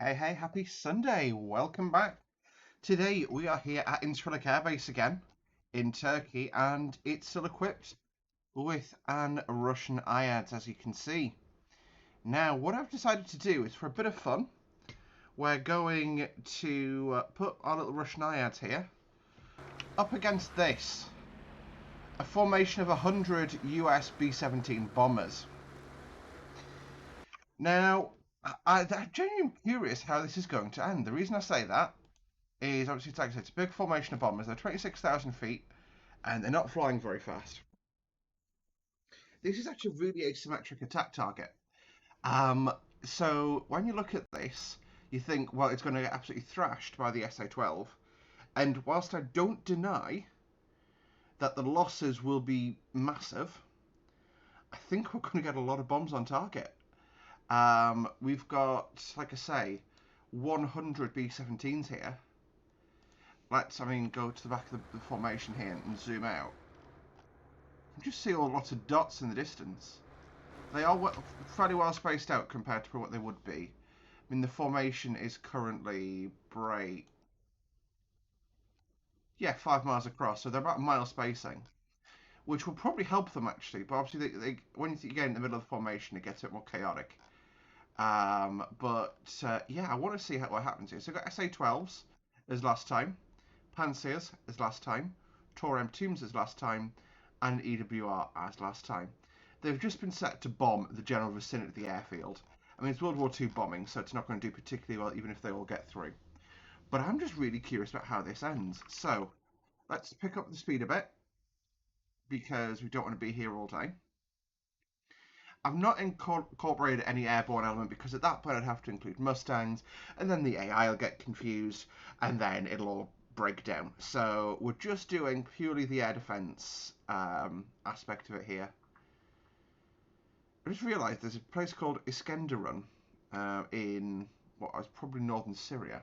Hey, happy Sunday. Welcome back. Today we are here at Incirlik Air Base again in Turkey, and it's still equipped with an Russian IADS, as you can see. Now, what I've decided to do is, for a bit of fun, we're going to put our little Russian IADS here up against this, a formation of 100 US B-17 bombers. Now, I'm genuinely curious how this is going to end. The reason I say that is obviously, like I said, it's a big formation of bombers. They're 26,000 feet, and they're not flying very fast. This is actually a really asymmetric attack target. So when you look at this, you think, well, it's going to get absolutely thrashed by the SA-12. And whilst I don't deny that the losses will be massive, I think we're going to get a lot of bombs on target. We've got, like I say, 100 B-17s here. Let's, go to the back of the formation here and zoom out. You can just see a lot of dots in the distance. They are fairly well spaced out compared to what they would be. The formation is currently 5 miles across, so they're about a mile spacing, which will probably help them actually. But obviously, when you get in the middle of the formation, it gets a bit more chaotic. Yeah, I want to see what happens here. So we've got SA-12s as last time, Pansirs as last time, Tor M2s as last time, and EWR as last time. They've just been set to bomb the general vicinity of the airfield. It's World War II bombing, so it's not going to do particularly well even if they all get through. But I'm just really curious about how this ends. So let's pick up the speed a bit, because we don't want to be here all day. I've not incorporated any airborne element because at that point I'd have to include Mustangs, and then the AI will get confused, and then it'll all break down. So we're just doing purely the air defense aspect of it here. I just realised there's a place called Iskenderun in what was probably northern Syria.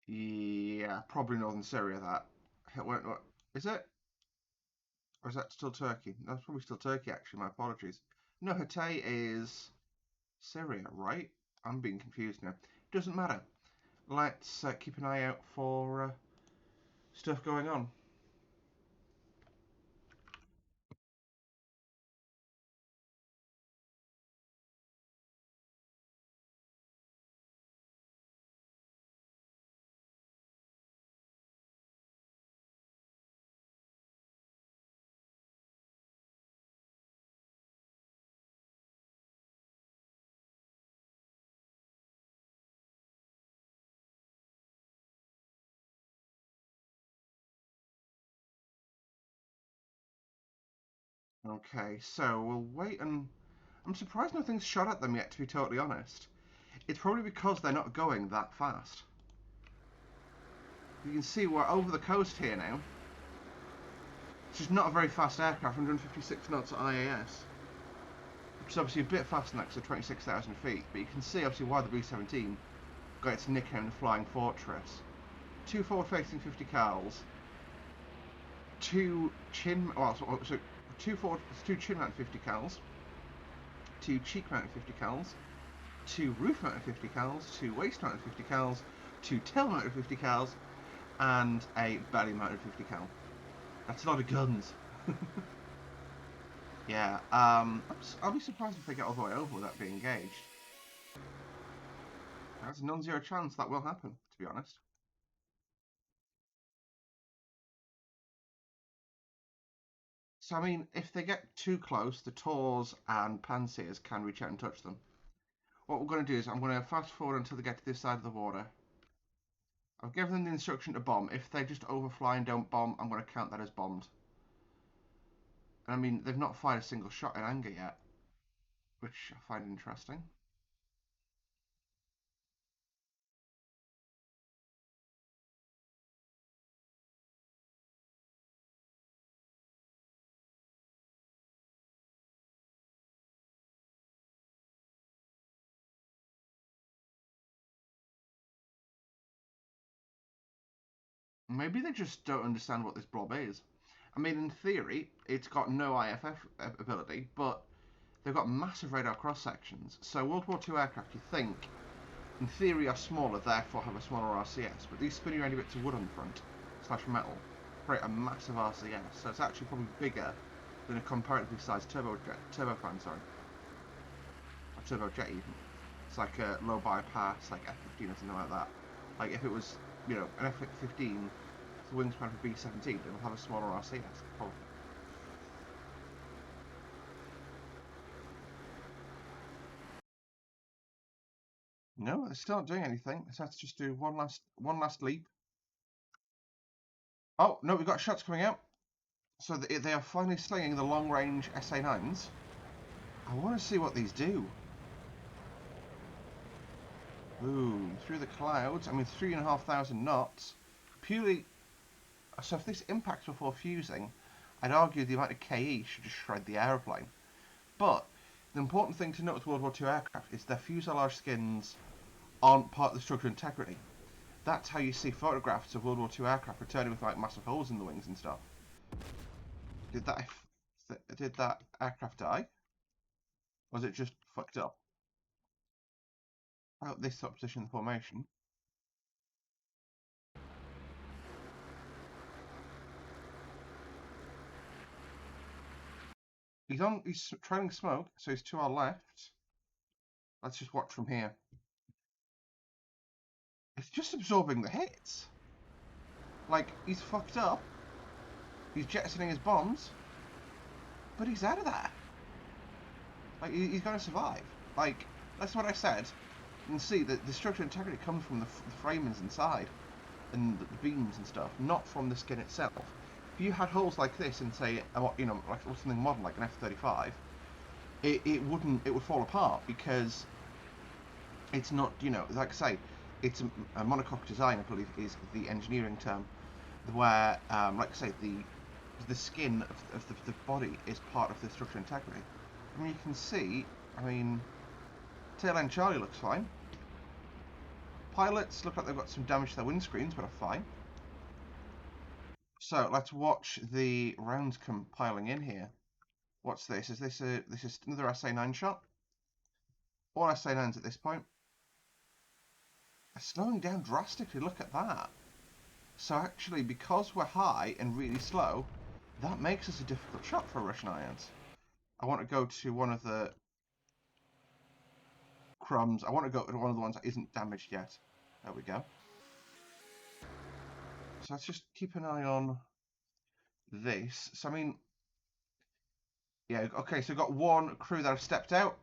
Yeah, probably northern Syria. What is it? Or is that still Turkey? That's probably still Turkey, actually. My apologies. No, Hatay is Syria, right? I'm being confused now. Doesn't matter. Let's keep an eye out for stuff going on. Okay, so we'll wait and... I'm surprised nothing's shot at them yet, to be totally honest. It's probably because they're not going that fast. You can see we're over the coast here now. It's just not a very fast aircraft, 156 knots at IAS. Which is obviously a bit faster than that because of 26,000 feet. But you can see obviously why the B-17 got its nickname the Flying Fortress. 2 forward-facing 50 cals, 2 chin... so 2 chin-mounted 50 cals, 2 cheek-mounted 50 cals, 2 roof-mounted 50 cals, 2 waist-mounted 50 cals, 2 tail-mounted 50 cals, and a belly-mounted 50 cal. That's a lot of guns. Yeah, I'll be surprised if they get all the way over without being engaged. There's a non-zero chance that will happen, to be honest. So, if they get too close, the Tors and Pansirs can reach out and touch them. What we're going to do is I'm going to fast forward until they get to this side of the water. I've given them the instruction to bomb. If they just overfly and don't bomb, I'm going to count that as bombed. And they've not fired a single shot in anger yet, which I find interesting. Maybe they just don't understand what this blob is. In theory, it's got no IFF ability, but they've got massive radar cross sections. So World War II aircraft, you think, in theory, are smaller, therefore have a smaller RCS. But these spinny roundy bits of wood on the front / metal create a massive RCS. So it's actually probably bigger than a comparatively sized turbofan, sorry, or turbojet even. It's like a low bypass, like F-15 or something like that. Like if it was, you know, an F-15, the wingspan for B-17, it'll have a smaller RCS, probably. No, they're still not doing anything. So let's just do one last leap. Oh no, we've got shots coming out. So they are finally slinging the long-range SA-9s. I want to see what these do. Boom, through the clouds. I mean, 3,500 knots. Purely. So if this impacts before fusing, I'd argue the amount of KE should just shred the aeroplane. But the important thing to note with World War II aircraft is their fuselage skins aren't part of the structural integrity. That's how you see photographs of World War II aircraft returning with like massive holes in the wings and stuff. Did that aircraft die? Or was it just fucked up? Out this sort of position in the formation. He's trailing smoke, so he's to our left. Let's just watch from here. It's just absorbing the hits. Like, he's fucked up. He's jettisoning his bombs. But he's out of there. Like, he's going to survive. Like, that's what I said. You can see that the structural integrity comes from the framings inside. And the beams and stuff, not from the skin itself. If you had holes like this in, say, you know, like something modern like an F-35, it would fall apart because it's not, you know, like I say, it's a monocoque design, I believe, is the engineering term, where, like I say, the skin of the body is part of the structural integrity. I mean, you can see, I mean, tail end Charlie looks fine. Pilots look like they've got some damage to their windscreens, but are fine. So let's watch the rounds compiling in here. What's this? Is this another SA-9 shot? All SA-9s at this point. They're slowing down drastically. Look at that. So actually, because we're high and really slow, that makes us a difficult shot for Russian irons. I want to go to one of the crumbs. I want to go to one of the ones that isn't damaged yet. There we go. So let's just keep an eye on this. So I mean, yeah, okay, so we've got one crew that have stepped out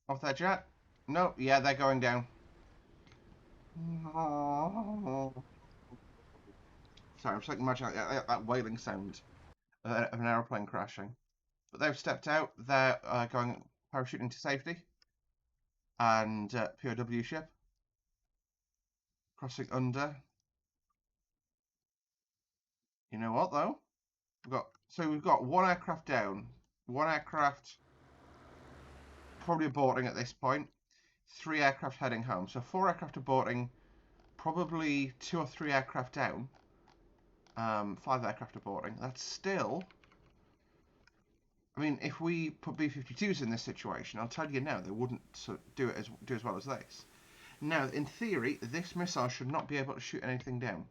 of their jet. No, yeah, they're going down. Sorry, I'm just like imagining that wailing sound of an aeroplane crashing. But they've stepped out. They're going parachuting to safety. And POW ship crossing under. You know what though? We've got one aircraft down, one aircraft probably aborting at this point, 3 aircraft heading home. So 4 aircraft aborting, probably 2 or 3 aircraft down, 5 aircraft aborting. That's still. I mean, if we put B-52s in this situation, I'll tell you now, they wouldn't do as well as this. Now, in theory, this missile should not be able to shoot anything down.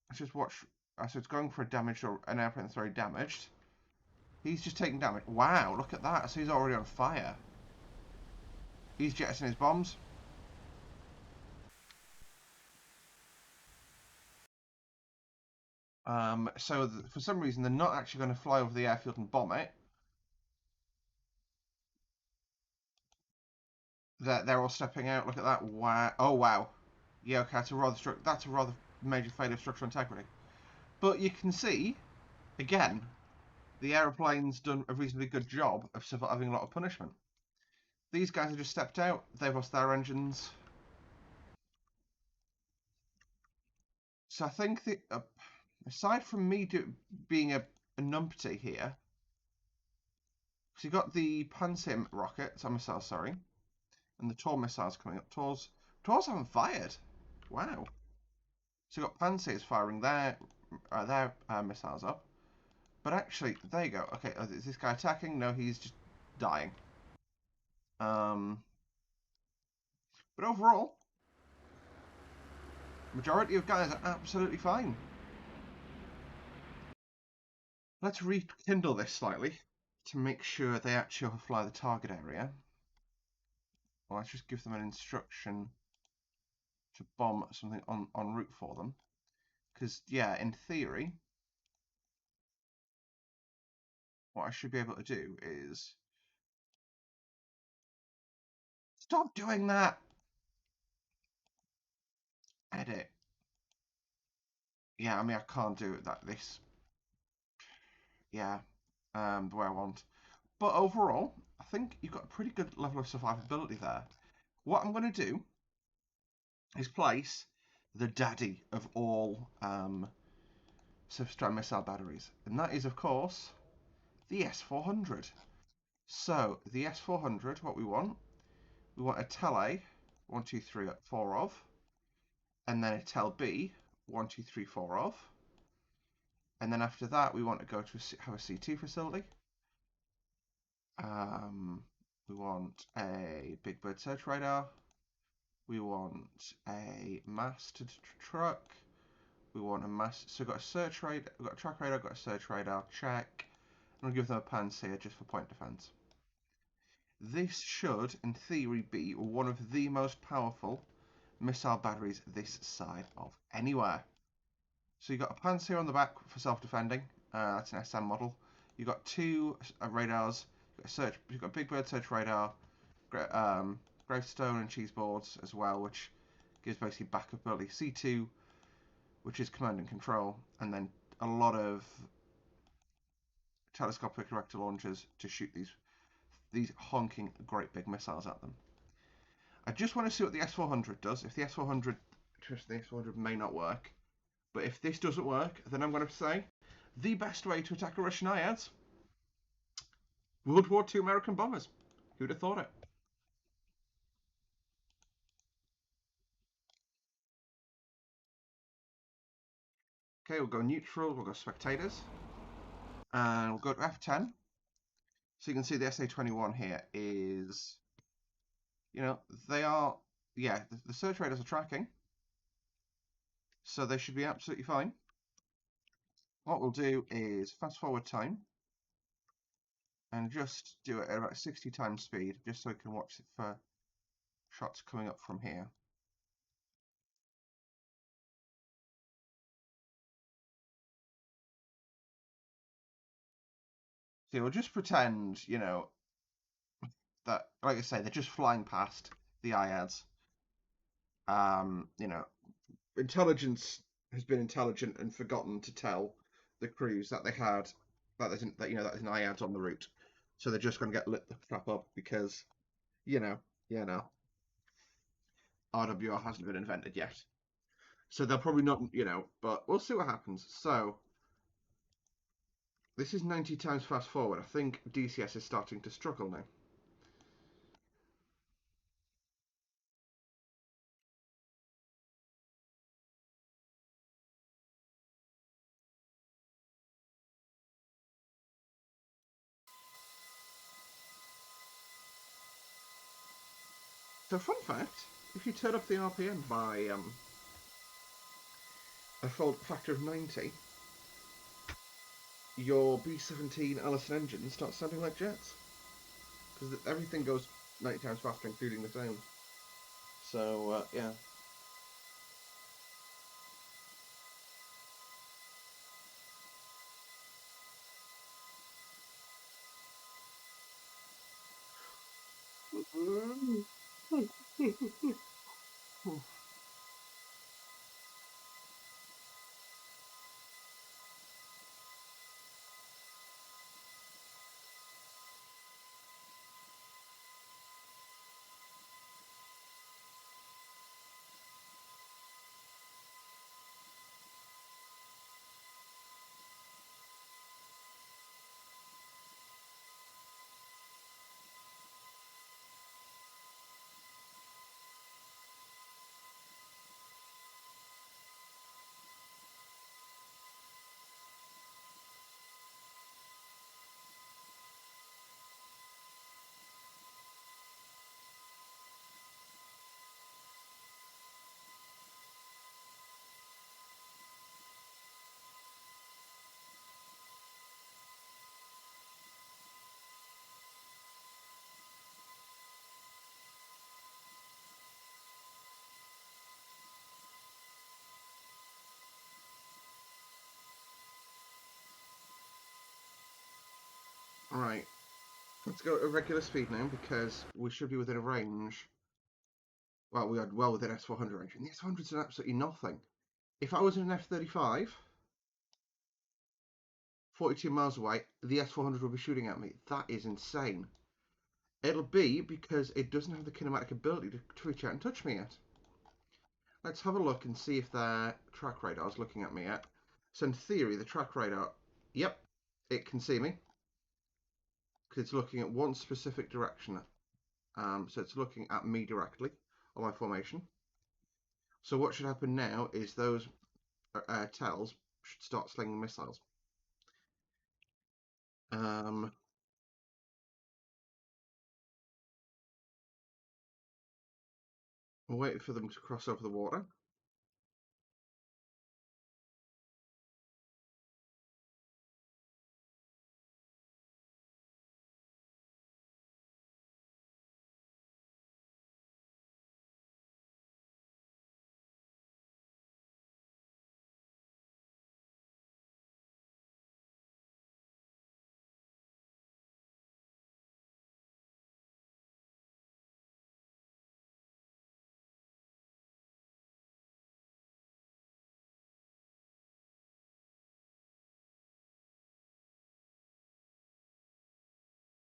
Let's just watch. So it's going for a damaged, or an airplane that's very damaged. He's just taking damage. Wow, look at that. So he's already on fire. He's jettisoning his bombs. So for some reason, they're not actually going to fly over the airfield and bomb it. They're all stepping out. Look at that. Wow. Oh, wow. Yeah, okay, that's a rather major failure of structural integrity. But you can see, again, the aeroplane's done a reasonably good job of surviving a lot of punishment. These guys have just stepped out. They've lost their engines. So I think aside from me being a numpty here, because you've got the Pansim rockets, missiles, sorry, and the Tor missiles coming up. Tors haven't fired. Wow. So you've got Pansirs firing their missiles up. But actually, there you go. Okay, is this guy attacking? No, he's just dying. But overall, majority of guys are absolutely fine. Let's rekindle this slightly to make sure they actually fly the target area. Well, let's just give them an instruction to bomb something en route for them. Because, yeah, in theory, what I should be able to do is... Stop doing that! Edit. Yeah, I mean, I can't do it this... Yeah, the way I want. But overall, I think you've got a pretty good level of survivability there. What I'm going to do is place the daddy of all surface to air missile batteries. And that is, of course, the S-400. So, the S-400, what we want a TEL A, 1, 2, 3, 4 of, and then a TEL B, 1, 2, 3, 4 of. And then after that, we want to go to have a C2 facility. We want a Big Bird search radar. We want a masted truck. We want a mast. So we've got a search radar, we've got a track radar, got a search radar. Check. I'm gonna give them a panzer just for point defense. This should, in theory, be one of the most powerful missile batteries this side of anywhere. So you've got a panzer on the back for self-defending. That's an SM model. You've got two radars. You've got a Big Bird search radar, gravestone and cheese boards as well, which gives basically backup ability. C2, which is command and control, and then a lot of telescopic erector launchers to shoot these honking great big missiles at them. I just want to see what the S-400 does. If the S-400, the S-400 may not work, but if this doesn't work, then I'm going to say the best way to attack a Russian IADS: World War II American bombers. Who'd have thought it? Okay, we'll go neutral, we'll go spectators, and we'll go to F10. So you can see the SA-21 here is, they are, yeah, the search radars are tracking, so they should be absolutely fine. What we'll do is fast forward time and just do it at about 60 times speed, just so we can watch it for shots coming up from here. So we'll just pretend, that, like I say, they're just flying past the IADS. Intelligence has been intelligent and forgotten to tell the crews that they had that there's an IADS on the route, so they're just going to get lit the crap up because, RWR hasn't been invented yet, so they'll probably not, but we'll see what happens. So this is 90 times fast forward. I think DCS is starting to struggle now. So fun fact, if you turn up the RPM by a full factor of 90, your B-17 Allison engines start sounding like jets, because everything goes 90 times faster, including the sound. So, yeah. Right, let's go at regular speed now because we should be within a range. Well, we are well within S400 range. And the S400 is absolutely nothing. If I was in an F-35, 42 miles away, the S400 would be shooting at me. That is insane. It'll be because it doesn't have the kinematic ability to reach out and touch me yet. Let's have a look and see if their track radar is looking at me yet. So in theory, the track radar, yep, it can see me because it's looking at one specific direction. So it's looking at me directly on my formation. So what should happen now is those tails should start slinging missiles. We'll wait for them to cross over the water.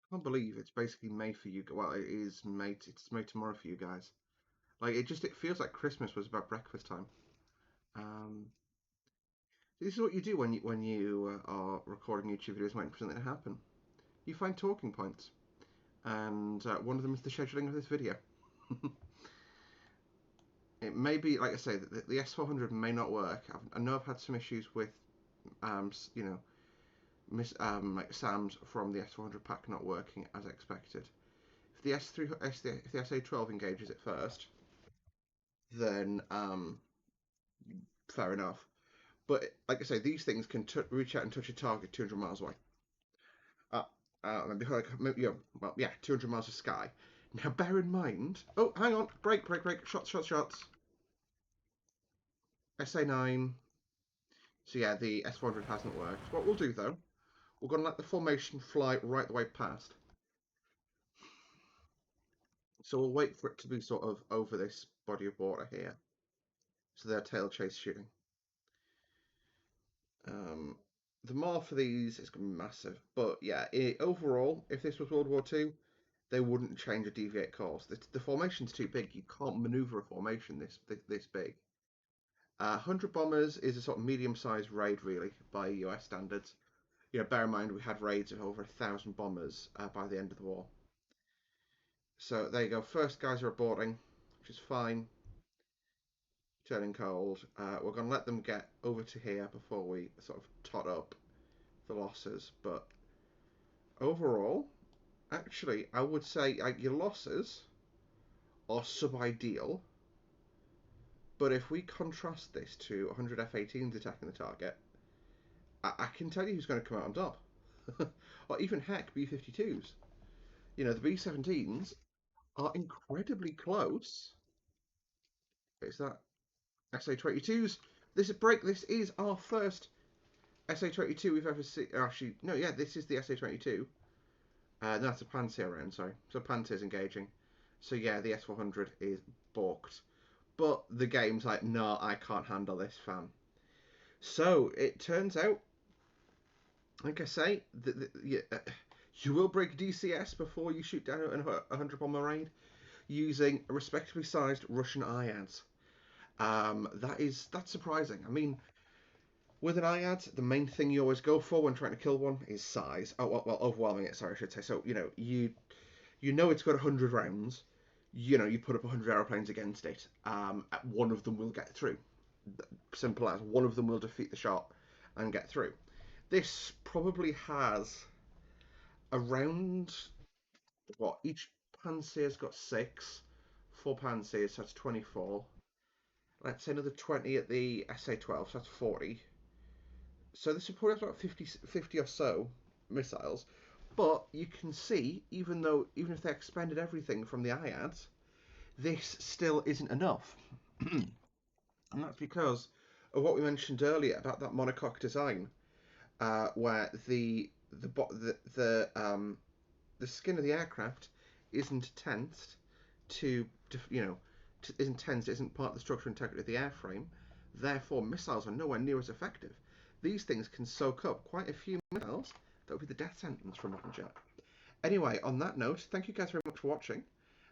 I can't believe it's basically made for you. Well, it is made. It's made tomorrow for you guys. Like it feels like Christmas was about breakfast time. Um, this is what you do when you are recording YouTube videos waiting for something to happen. You find talking points, and one of them is the scheduling of this video. It may be, like I say, the S400 may not work. I know I've had some issues with, you know, like SAMs from the S400 pack not working as expected. If the if the SA12 engages it first, then fair enough. But like I say, these things can reach out and touch a target 200 miles away. Uh, maybe like, well, yeah, 200 miles of sky. Now, bear in mind. Oh, hang on! Break, break, break! Shots, shots, shots! SA9. So yeah, the S400 hasn't worked. What we'll do though, we're going to let the formation fly right the way past. So we'll wait for it to be sort of over this body of water here. So they're tail chase shooting. The more for these is going to be massive. But yeah, overall, if this was World War II, they wouldn't change or deviate course. The formation's too big. You can't maneuver a formation this big. 100 bombers is a sort of medium-sized raid, really, by US standards. You know, bear in mind we had raids of over 1,000 bombers by the end of the war. So there you go. First guys are aborting, which is fine. Turning cold. We're going to let them get over to here before we sort of tot up the losses. But overall, actually, I would say your losses are sub-ideal. But if we contrast this to 100 F-18s attacking the target, I can tell you who's going to come out on top. Or even heck, B-52s. You know, the B-17s are incredibly close. Is that SA-22s? This is our first SA-22 we've ever seen. Actually, no, yeah, this is the SA-22. No, that's a Panzer round, sorry. So Panzer's engaging. So yeah, the S400 is balked. But the game's like, no, I can't handle this, fam. So it turns out, like I say, you will break DCS before you shoot down a 100 bomber raid using a respectably sized Russian IADS. That's surprising. I mean, with an IADS, the main thing you always go for when trying to kill one is size. Oh, well, overwhelming it. Sorry, I should say. So you know it's got 100 rounds. You know you put up 100 aeroplanes against it. One of them will get through. Simple as one of them will defeat the shot and get through. This probably has around what each Panzer's got 6, 4 Panzers, so that's 24. Let's say another 20 at the SA-12, so that's 40. So this probably has about 50 or so missiles. But you can see, even if they expended everything from the IADS, this still isn't enough. And that's because of what we mentioned earlier about that monocoque design, where the the skin of the aircraft isn't tensed isn't part of the structural integrity of the airframe. Therefore, missiles are nowhere near as effective. These things can soak up quite a few missiles. That would be the death sentence from a jet. Anyway, on that note, thank you guys very much for watching.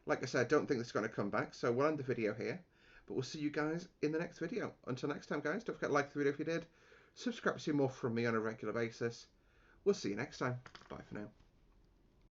Like I said, I don't think this is going to come back, so we'll end the video here. But we'll see you guys in the next video. Until next time, guys, don't forget to like the video if you did. Subscribe to see more from me on a regular basis. We'll see you next time. Bye for now.